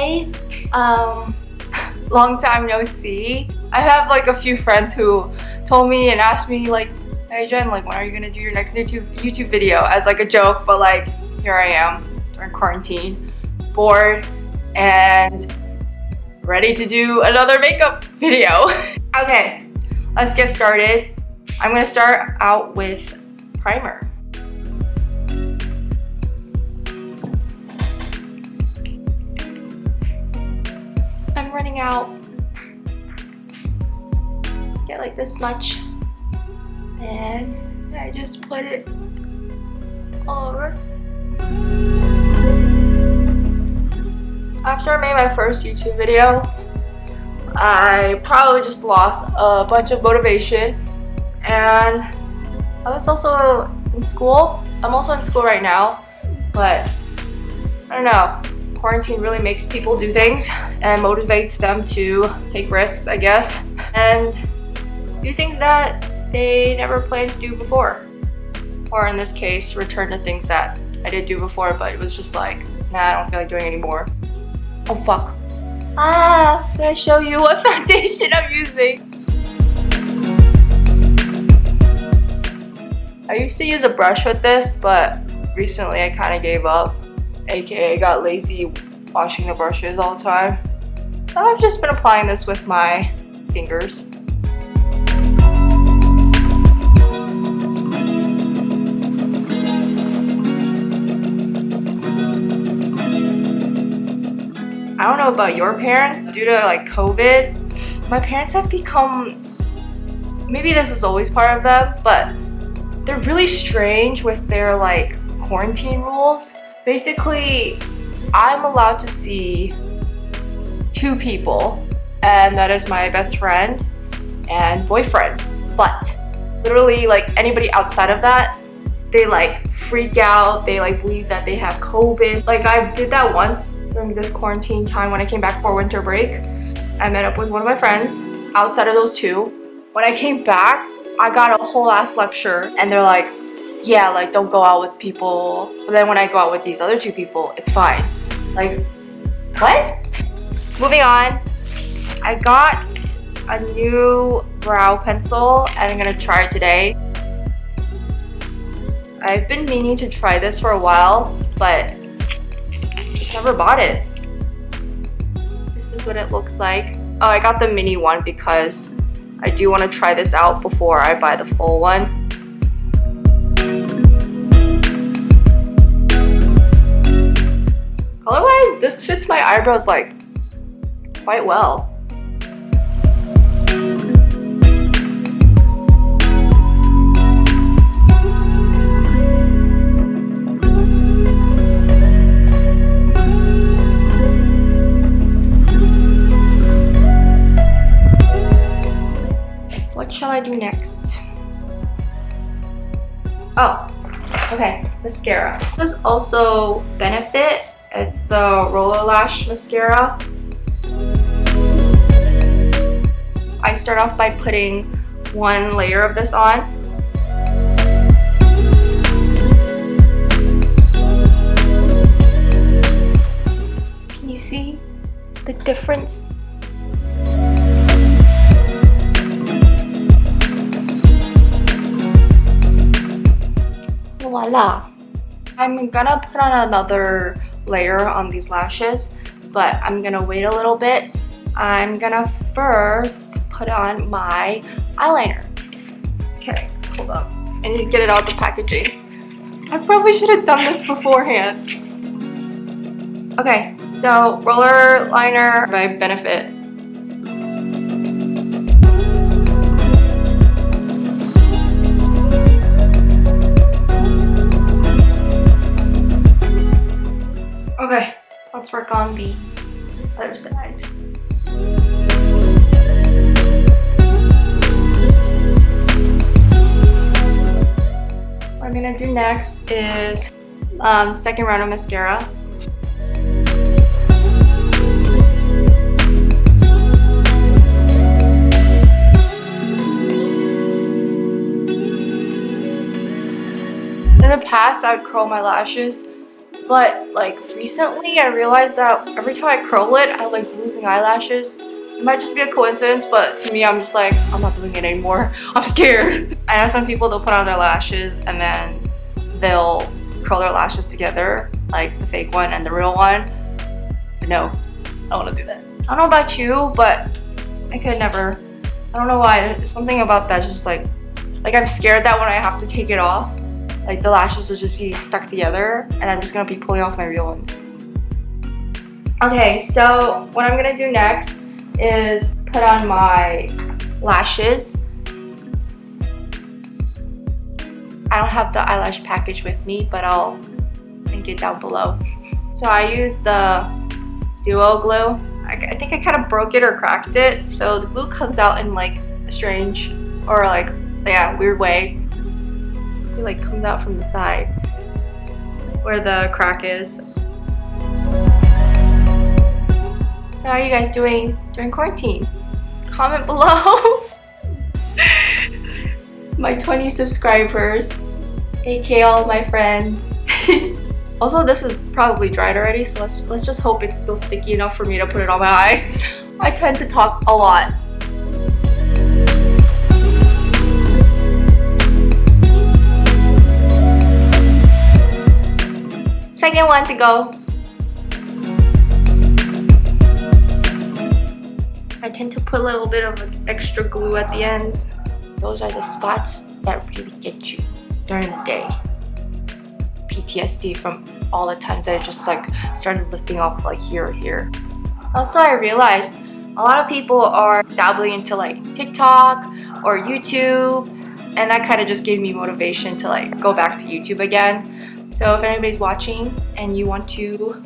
guys, long time no see. I have like a few friends who told me and asked me like, hey Jen, like when are you gonna do your next YouTube video, as like a joke, but like here I am, we're in quarantine, bored, and ready to do another makeup video. Okay, let's get started. I'm gonna start out with primer. I'm running out. Get like this much, and I just put it all over. After I made my first YouTube video, I probably just lost a bunch of motivation, and I was also in school. I'm also in school right now, but I don't know. Quarantine really makes people do things and motivates them to take risks, I guess, and do things that they never planned to do before. Or in this case, return to things that I did do before, but it was just like, nah, I don't feel like doing anymore. Oh fuck. Did I show you what foundation I'm using? I used to use a brush with this, but recently I kind of gave up. AKA got lazy washing the brushes all the time. So I've just been applying this with my fingers. I don't know about your parents, due to like COVID, my parents have become, maybe this was always part of them, but they're really strange with their like quarantine rules. Basically, I'm allowed to see 2 people, and that is my best friend and boyfriend. But literally, like anybody outside of that, they like freak out. They like believe that they have COVID. Like I did that once during this quarantine time when I came back for winter break. I met up with one of my friends outside of those 2. When I came back, I got a whole ass lecture, and they're like, yeah, like don't go out with people, but then when I go out with these other 2 people, it's fine. Like, what? Moving on, I got a new brow pencil and I'm gonna try it today. I've been meaning to try this for a while, but just never bought it. This is what it looks like. Oh, I got the mini one because I do want to try this out before I buy the full one. Color-wise, this fits my eyebrows like quite well. What shall I do next? Oh, okay, mascara. This is also Benefit. It's the Roller Lash mascara. I start off by putting 1 layer of this on. Can you see the difference? Voila! I'm gonna put on another layer on these lashes, but I'm gonna wait a little bit. I'm gonna first put on my eyeliner. Okay, hold up. I need to get it out of the packaging. I probably should have done this beforehand. Okay, so roller liner by Benefit. Okay, let's work on the other side. What I'm gonna do next is second round of mascara. In the past, I would curl my lashes, But like recently I realized that every time I curl it, I like losing eyelashes. It might just be a coincidence, but to me I'm just like, I'm not doing it anymore. I'm scared. I know some people, they'll put on their lashes and then they'll curl their lashes together, like the fake one and the real one. No, I don't want to do that. I don't know about you, but I could never. I don't know why. There's something about that just like I'm scared that when I have to take it off, like the lashes will just be stuck together and I'm just gonna be pulling off my real ones. Okay, so what I'm gonna do next is put on my lashes. I don't have the eyelash package with me, but I'll link it down below. So I use the Duo glue. I think I kind of broke it or cracked it, so the glue comes out in like a strange or like, yeah, weird way. It like comes out from the side where the crack is. So how are you guys doing during quarantine? Comment below. My 20 subscribers, aka all my friends. Also, this is probably dried already, so let's just hope it's still sticky enough for me to put it on my eye. I tend to talk a lot. Second one to go. I tend to put a little bit of extra glue at the ends. Those are the spots that really get you during the day. PTSD from all the times that I just like started lifting off like here or here. Also, I realized a lot of people are dabbling into like TikTok or YouTube, and that kind of just gave me motivation to like go back to YouTube again. So if anybody's watching and you want to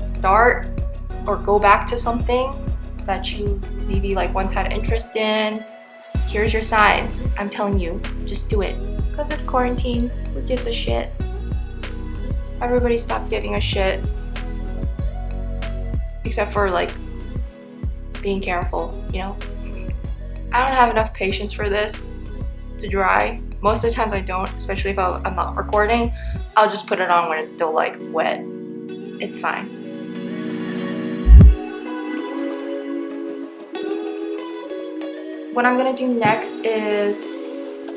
start or go back to something that you maybe like once had interest in, here's your sign. I'm telling you, just do it. Because it's quarantine, who gives a shit? Everybody stopped giving a shit. Except for like being careful, you know? I don't have enough patience for this to dry. Most of the times I don't, especially if I'm not recording. I'll just put it on when it's still like wet. It's fine. What I'm gonna do next is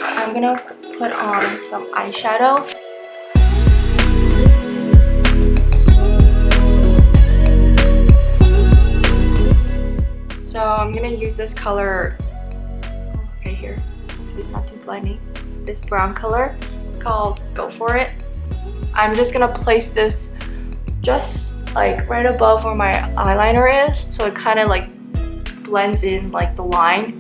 I'm gonna put on some eyeshadow. So I'm gonna use this color right here. Hopefully it's not too blinding. This brown color. It's called Go For It. I'm just gonna place this just like right above where my eyeliner is, so it kind of like blends in like the line.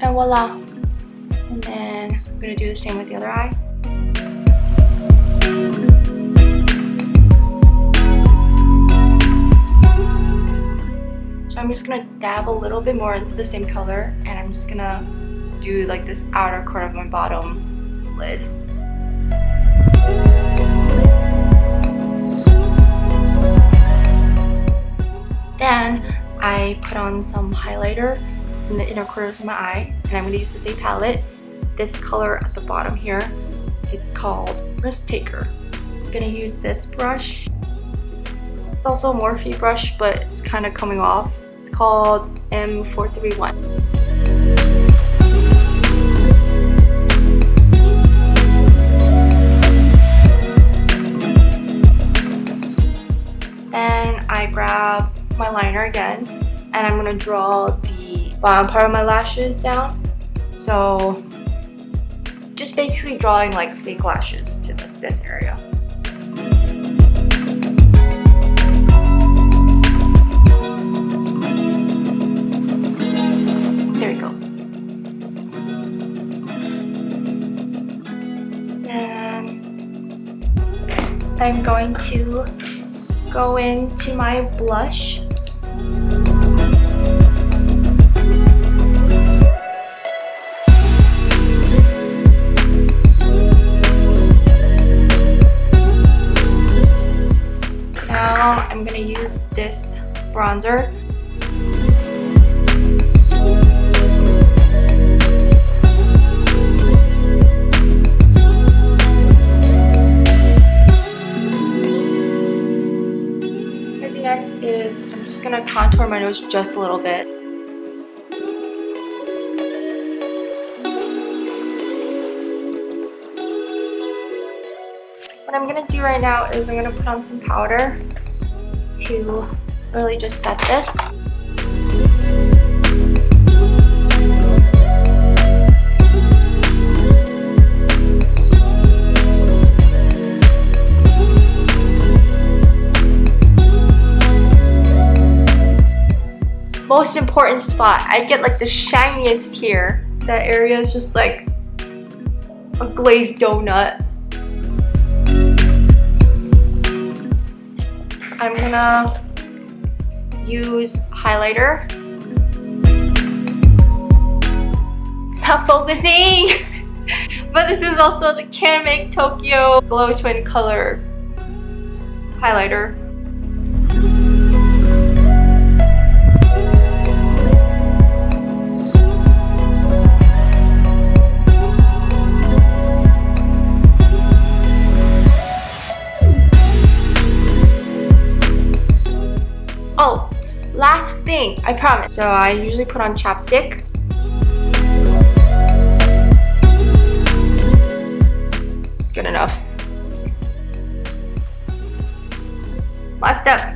And voila. And then I'm gonna do the same with the other eye. So I'm just gonna dab a little bit more into the same color, and I'm just gonna do like this outer corner of my bottom lid. Then I put on some highlighter in the inner corners of my eye, and I'm going to use the same palette. This color at the bottom here, it's called Risk Taker. I'm going to use this brush. It's also a Morphe brush, but it's kind of coming off. It's called M431. Then I grab my liner again, and I'm going to draw the bottom part of my lashes down. So just basically drawing like fake lashes to like this area. There we go. And I'm going to go into my blush. I'm gonna use this bronzer. contour my nose just a little bit. What I'm gonna do right now is I'm gonna put on some powder to really just set this. Most important spot, I get like the shiniest here. That area is just like a glazed donut. I'm gonna use highlighter. Stop focusing! But this is also the Canmake Tokyo Glow Twin Color highlighter. Oh, last thing, I promise. So I usually put on chapstick. Good enough. Last step.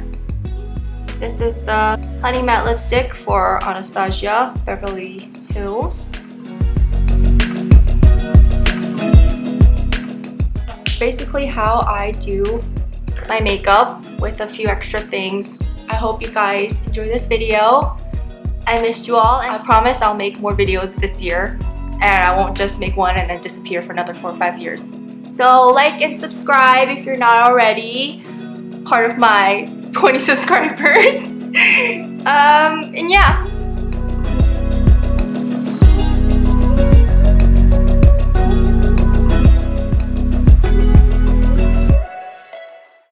This is the Honey Matte Lipstick for Anastasia Beverly Hills. That's basically how I do my makeup with a few extra things. I hope you guys enjoy this video. I missed you all, and I promise I'll make more videos this year, and I won't just make one and then disappear for another 4 or 5 years. So like and subscribe if you're not already part of my 20 subscribers. And yeah,